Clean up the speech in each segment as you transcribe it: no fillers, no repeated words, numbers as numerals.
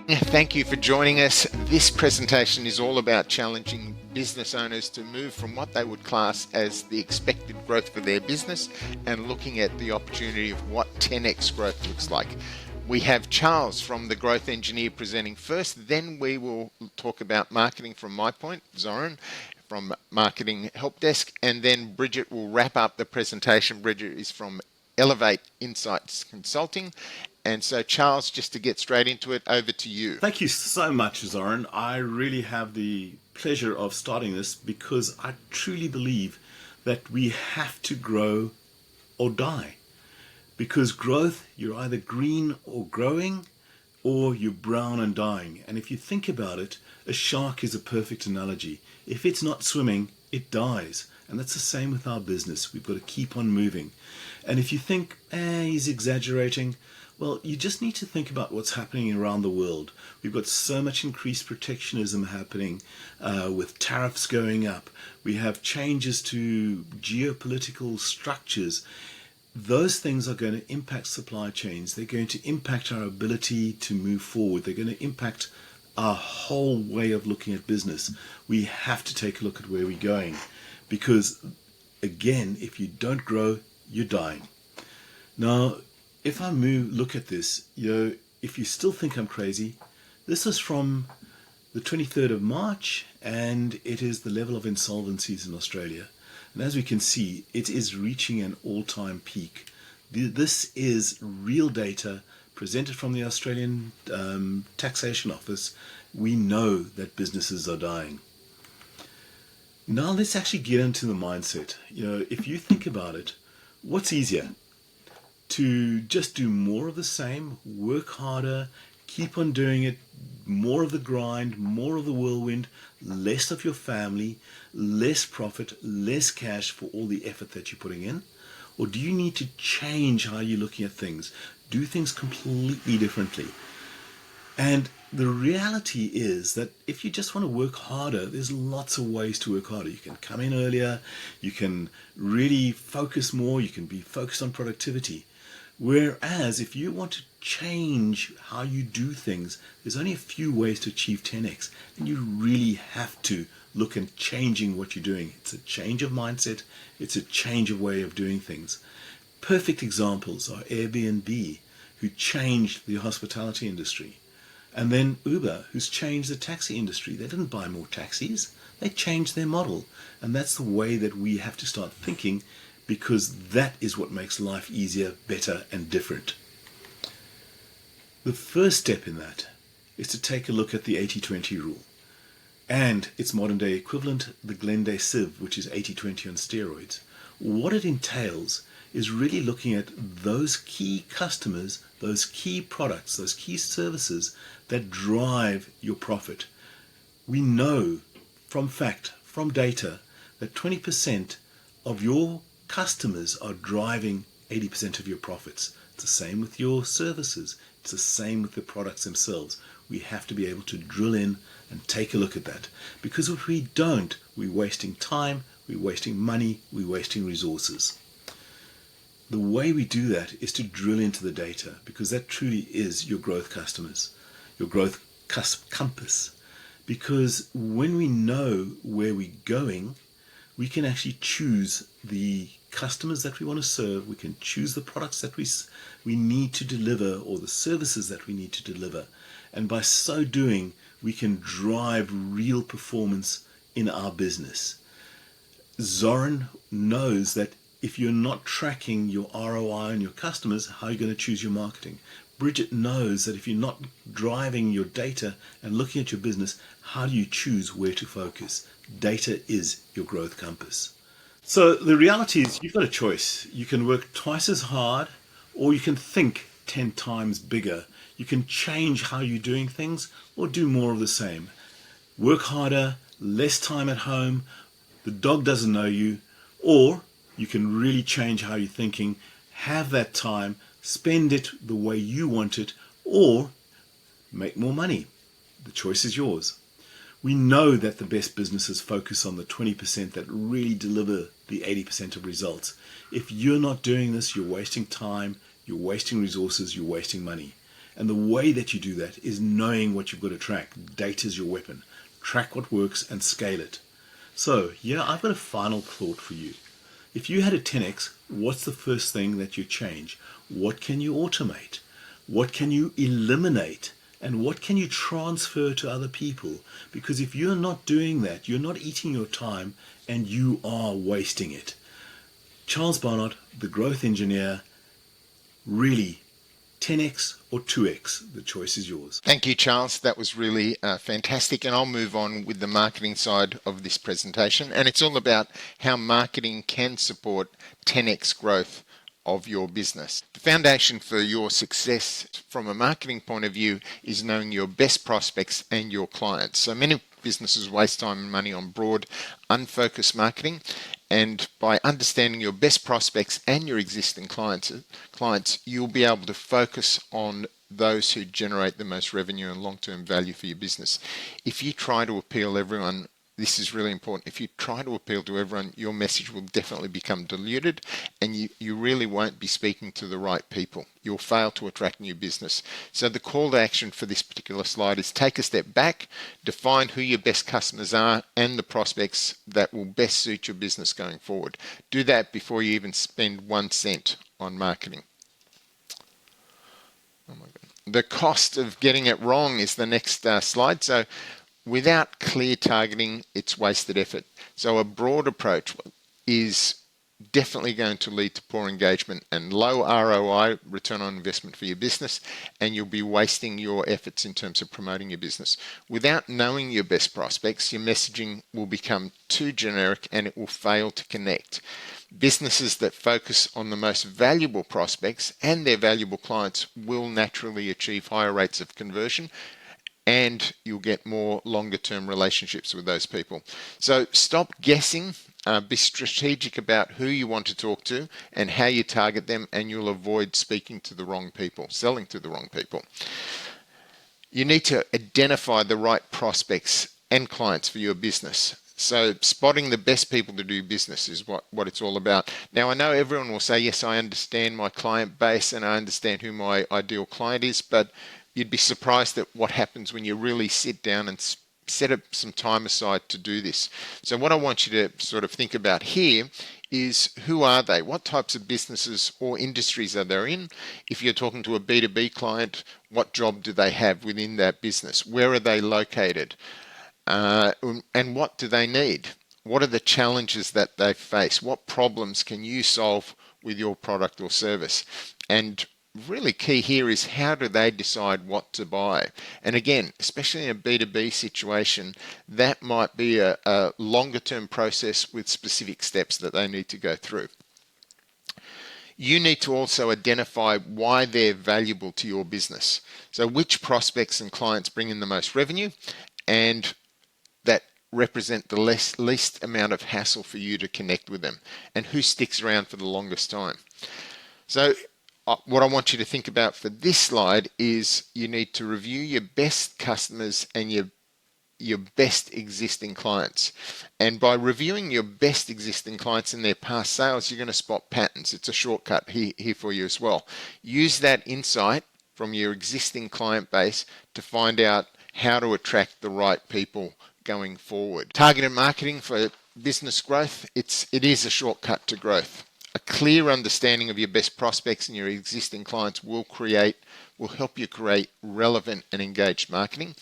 Thank you for joining us. This presentation is all about challenging business owners to move from what they would class as the expected growth for their business and looking at the opportunity of what 10x growth looks like. We have Charles from The Growth Engineer presenting first, then we will talk about marketing from my point, Zoran from Marketing Help Desk, and then Bridgette will wrap up the presentation. Bridgette is from Elevate Insights Consulting. And so, Charles, just to get straight into it, over to you. Thank you so much, Zoran. I really have the pleasure of starting this because I truly believe that we have to grow or die. Because growth, you're either green or growing, or you're brown and dying. And if you think about it, a shark is a perfect analogy. If it's not swimming, it dies. And that's the same with our business. We've got to keep on moving. And if you think, he's exaggerating, well, you just need to think about what's happening around the world. We've got so much increased protectionism happening with tariffs going up. We have changes to geopolitical structures. Those things are going to impact supply chains. They're going to impact our ability to move forward. They're going to impact our whole way of looking at business. We have to take a look at where we're going because, again, if you don't grow, you're dying. Now, if I look at this, if you still think I'm crazy, this is from the 23rd of March, and it is the level of insolvencies in Australia. And as we can see, it is reaching an all-time peak. This is real data presented from the Australian Taxation Office. We know that businesses are dying. Now let's actually get into the mindset. If you think about it, what's easier? To just do more of the same, work harder, keep on doing it, more of the grind, more of the whirlwind, less of your family, less profit, less cash for all the effort that you're putting in? Or do you need to change how you're looking at things, do things completely differently? And the reality is that if you just want to work harder, there's lots of ways to work harder. You can come in earlier, you can really focus more, you can be focused on productivity. Whereas if you want to change how you do things, there's only a few ways to achieve 10x, and you really have to look at changing what you're doing. It's a change of mindset, it's a change of way of doing things. Perfect examples are Airbnb, who changed the hospitality industry, and then Uber, who's changed the taxi industry. They didn't buy more taxis, they changed their model, and that's the way that we have to start thinking, because that is what makes life easier, better, and different. The first step in that is to take a look at the 80-20 rule and its modern day equivalent, the Glenday Sieve, which is 80-20 on steroids. What it entails is really looking at those key customers, those key products, those key services that drive your profit. We know from fact, from data, that 20% of your customers are driving 80% of your profits. It's the same with your services. It's the same with the products themselves. We have to be able to drill in and take a look at that. Because if we don't, we're wasting time, we're wasting money, we're wasting resources. The way we do that is to drill into the data, because that truly is your growth customers, your growth compass. Because when we know where we're going, we can actually choose the customers that we want to serve, we can choose the products that we need to deliver, or the services that we need to deliver. And by so doing, we can drive real performance in our business. Zoran knows that if you're not tracking your ROI on your customers, how are you going to choose your marketing? Bridgette knows that if you're not driving your data and looking at your business, how do you choose where to focus? Data is your growth compass. So the reality is you've got a choice. You can work twice as hard, or you can think 10 times bigger. You can change how you're doing things, or do more of the same. Work harder, less time at home, the dog doesn't know you, or you can really change how you're thinking, have that time, spend it the way you want it, or make more money. The choice is yours. We know that the best businesses focus on the 20% that really deliver the 80% of results. If you're not doing this, you're wasting time, you're wasting resources, you're wasting money. And the way that you do that is knowing what you've got to track. Data is your weapon. Track what works and scale it. So, yeah, I've got a final thought for you. If you had a 10x, what's the first thing that you change? What can you automate? What can you eliminate? And what can you transfer to other people? Because if you're not doing that, you're not eating your time and you are wasting it. Charles Barnard, the growth engineer, really 10x or 2x, the choice is yours. Thank you, Charles. That was really fantastic. And I'll move on with the marketing side of this presentation. And it's all about how marketing can support 10x growth of your business. The foundation for your success from a marketing point of view is knowing your best prospects and your clients. So many businesses waste time and money on broad, unfocused marketing. And by understanding your best prospects and your existing clients, you'll be able to focus on those who generate the most revenue and long-term value for your business. If you try to appeal everyone, this is really important. If you try to appeal to everyone, your message will definitely become diluted and you really won't be speaking to the right people. You'll fail to attract new business. So the call to action for this particular slide is take a step back, define who your best customers are and the prospects that will best suit your business going forward. Do that before you even spend 1 cent on marketing. Oh my God. The cost of getting it wrong is the next slide. So without clear targeting, it's wasted effort. So a broad approach is definitely going to lead to poor engagement and low ROI, return on investment for your business, and you'll be wasting your efforts in terms of promoting your business. Without knowing your best prospects, your messaging will become too generic and it will fail to connect. Businesses that focus on the most valuable prospects and their valuable clients will naturally achieve higher rates of conversion, and you'll get more longer term relationships with those people. So stop guessing, be strategic about who you want to talk to and how you target them, and you'll avoid speaking to the wrong people, selling to the wrong people. You need to identify the right prospects and clients for your business. So spotting the best people to do business is what it's all about. Now, I know everyone will say, yes, I understand my client base and I understand who my ideal client is, but you'd be surprised at what happens when you really sit down and set up some time aside to do this. So what I want you to sort of think about here is, who are they? What types of businesses or industries are they in? If you're talking to a B2B client, what job do they have within that business? Where are they located? And what do they need? What are the challenges that they face? What problems can you solve with your product or service? And really key here is, how do they decide what to buy? And again, especially in a B2B situation, that might be a longer term process with specific steps that they need to go through. You need to also identify why they're valuable to your business. So which prospects and clients bring in the most revenue and that represent the least amount of hassle for you to connect with them, and who sticks around for the longest time. So what I want you to think about for this slide is, you need to review your best customers and your best existing clients. And by reviewing your best existing clients and their past sales, you're going to spot patterns. It's a shortcut here for you as well. Use that insight from your existing client base to find out how to attract the right people going forward. Targeted marketing for business growth, it is a shortcut to growth. A clear understanding of your best prospects and your existing clients will help you create relevant and engaged marketing.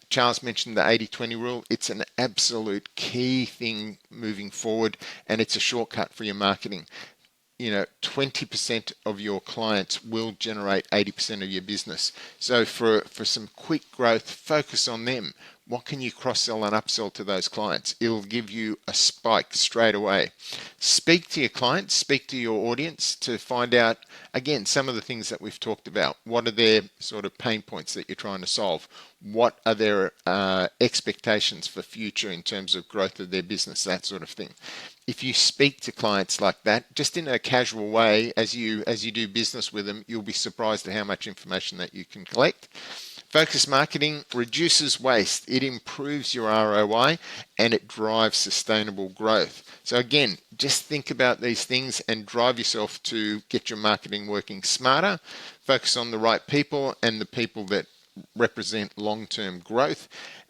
Charles mentioned the 80-20 rule. It's an absolute key thing moving forward, and it's a shortcut for your marketing. 20% of your clients will generate 80% of your business. So for some quick growth, focus on them. What can you cross-sell and upsell to those clients? It'll give you a spike straight away. Speak to your clients, speak to your audience to find out, again, some of the things that we've talked about. What are their sort of pain points that you're trying to solve? What are their expectations for future in terms of growth of their business, that sort of thing. If you speak to clients like that, just in a casual way, as you do business with them, you'll be surprised at how much information that you can collect. Focused marketing reduces waste, it improves your ROI, and it drives sustainable growth. So again, just think about these things and drive yourself to get your marketing working smarter. Focus on the right people and the people that represent long-term growth.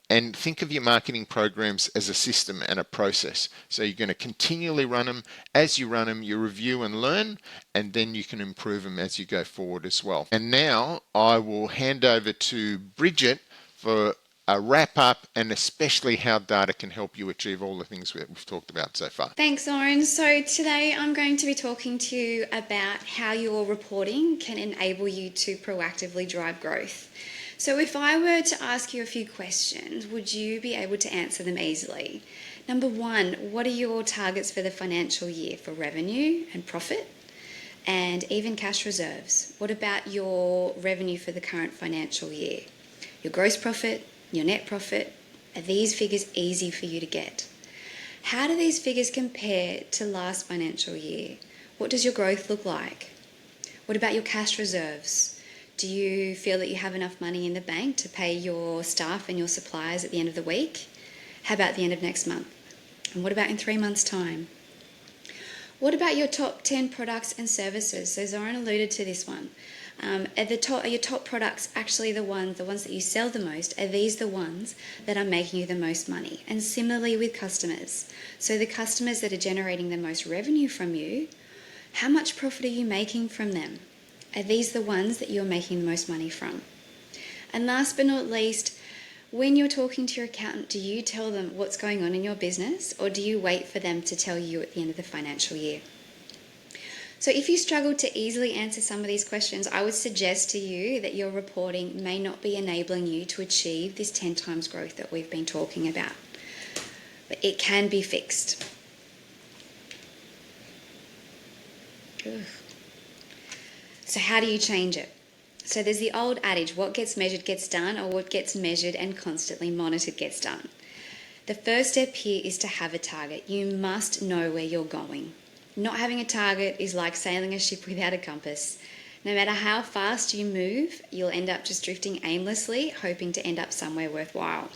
And think of your marketing programs as a system and a process. So you're going to continually run them. As you run them, you review and learn, and then you can improve them as you go forward as well. And now I will hand over to Bridgette for a wrap up, and especially how data can help you achieve all the things we've talked about so far. Thanks, Zoran. So today I'm going to be talking to you about how your reporting can enable you to proactively drive growth. So if I were to ask you a few questions, would you be able to answer them easily? Number one, what are your targets for the financial year for revenue and profit and even cash reserves? What about your revenue for the current financial year? Your gross profit, your net profit, are these figures easy for you to get? How do these figures compare to last financial year? What does your growth look like? What about your cash reserves? Do you feel that you have enough money in the bank to pay your staff and your suppliers at the end of the week? How about the end of next month? And what about in 3 months' time? What about your top 10 products and services? So Zoran alluded to this one. Are your top products actually the ones that you sell the most? Are these the ones that are making you the most money? And similarly with customers. So the customers that are generating the most revenue from you, how much profit are you making from them? Are these the ones that you're making the most money from? And last but not least, when you're talking to your accountant, do you tell them what's going on in your business, or do you wait for them to tell you at the end of the financial year? So if you struggle to easily answer some of these questions, I would suggest to you that your reporting may not be enabling you to achieve this 10 times growth that we've been talking about. But it can be fixed. Ugh. So how do you change it? So there's the old adage, what gets measured gets done, or what gets measured and constantly monitored gets done. The first step here is to have a target. You must know where you're going. Not having a target is like sailing a ship without a compass. No matter how fast you move, you'll end up just drifting aimlessly, hoping to end up somewhere worthwhile.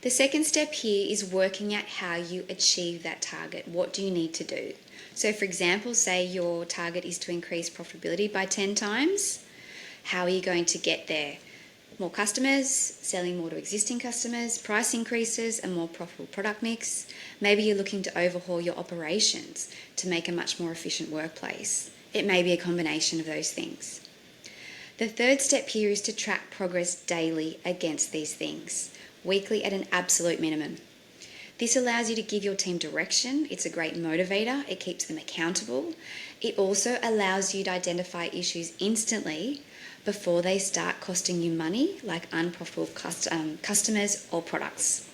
The second step here is working out how you achieve that target. What do you need to do? So for example, say your target is to increase profitability by 10 times. How are you going to get there? More customers, selling more to existing customers, price increases, a more profitable product mix. Maybe you're looking to overhaul your operations to make a much more efficient workplace. It may be a combination of those things. The third step here is to track progress daily against these things, weekly at an absolute minimum. This allows you to give your team direction. It's a great motivator. It keeps them accountable. It also allows you to identify issues instantly before they start costing you money, like unprofitable customers or products.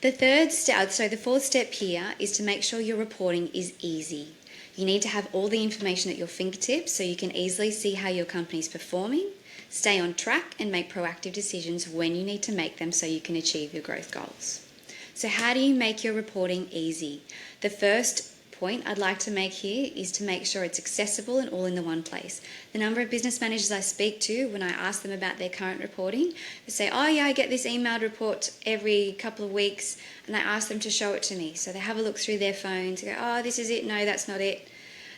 The fourth step here is to make sure your reporting is easy. You need to have all the information at your fingertips so you can easily see how your company is performing, stay on track, and make proactive decisions when you need to make them so you can achieve your growth goals. So how do you make your reporting easy? The first point I'd like to make here is to make sure it's accessible and all in the one place. The number of business managers I speak to, when I ask them about their current reporting, they say, oh yeah, I get this emailed report every couple of weeks, and I ask them to show it to me. So they have a look through their phones, go, oh, this is it, no, that's not it.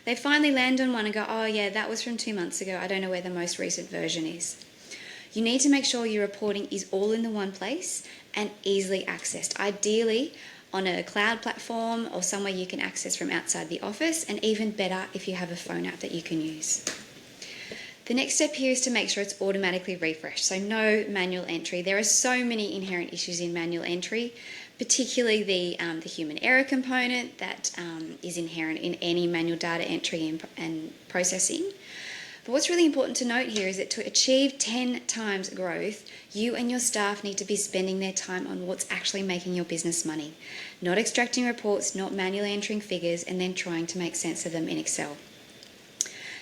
They finally land on one and go, oh yeah, that was from 2 months ago, I don't know where the most recent version is. You need to make sure your reporting is all in the one place and easily accessed. Ideally, on a cloud platform or somewhere you can access from outside the office, and even better if you have a phone app that you can use. The next step here is to make sure it's automatically refreshed, so no manual entry. There are so many inherent issues in manual entry, particularly the human error component that is inherent in any manual data entry and processing. But what's really important to note here is that to achieve 10 times growth, you and your staff need to be spending their time on what's actually making your business money, not extracting reports, not manually entering figures, and then trying to make sense of them in Excel.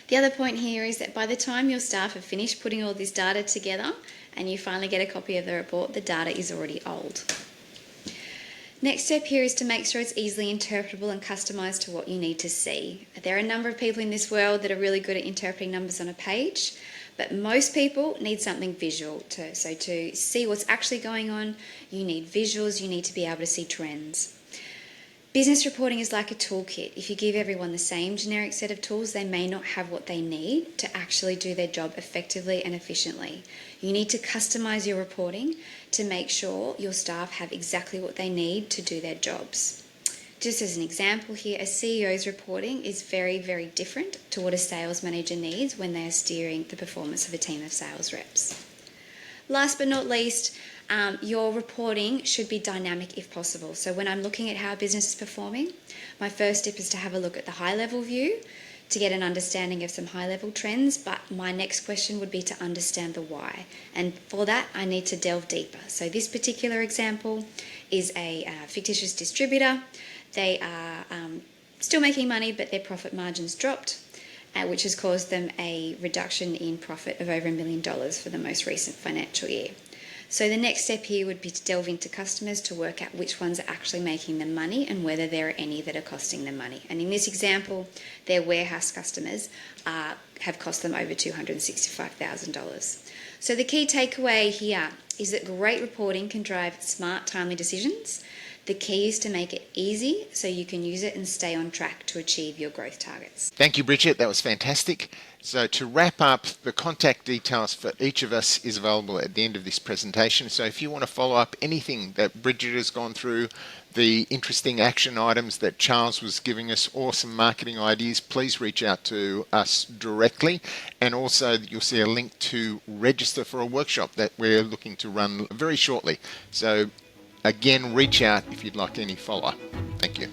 The other point here is that by the time your staff have finished putting all this data together and you finally get a copy of the report, the data is already old. Next step here is to make sure it's easily interpretable and customised to what you need to see. There are a number of people in this world that are really good at interpreting numbers on a page, but most people need something visual too. So to see what's actually going on, you need visuals, you need to be able to see trends. Business reporting is like a toolkit. If you give everyone the same generic set of tools, they may not have what they need to actually do their job effectively and efficiently. You need to customise your reporting to make sure your staff have exactly what they need to do their jobs. Just as an example here, a CEO's reporting is very, very different to what a sales manager needs when they are steering the performance of a team of sales reps. Last but not least, your reporting should be dynamic if possible. So when I'm looking at how a business is performing, my first step is to have a look at the high-level view to get an understanding of some high-level trends, but my next question would be to understand the why. And for that, I need to delve deeper. So this particular example is a fictitious distributor. They are still making money, but their profit margins dropped, which has caused them a reduction in profit of over $1 million for the most recent financial year. So the next step here would be to delve into customers to work out which ones are actually making them money and whether there are any that are costing them money. And in this example, their warehouse customers have cost them over $265,000. So the key takeaway here is that great reporting can drive smart, timely decisions. The key is to make it easy so you can use it and stay on track to achieve your growth targets. Thank you, Bridgette. That was fantastic. So to wrap up, the contact details for each of us is available at the end of this presentation. So if you want to follow up anything that Bridgette has gone through, the interesting action items that Charles was giving us, or some marketing ideas, please reach out to us directly. And also you'll see a link to register for a workshop that we're looking to run very shortly. So again, reach out if you'd like any follow-up. Thank you.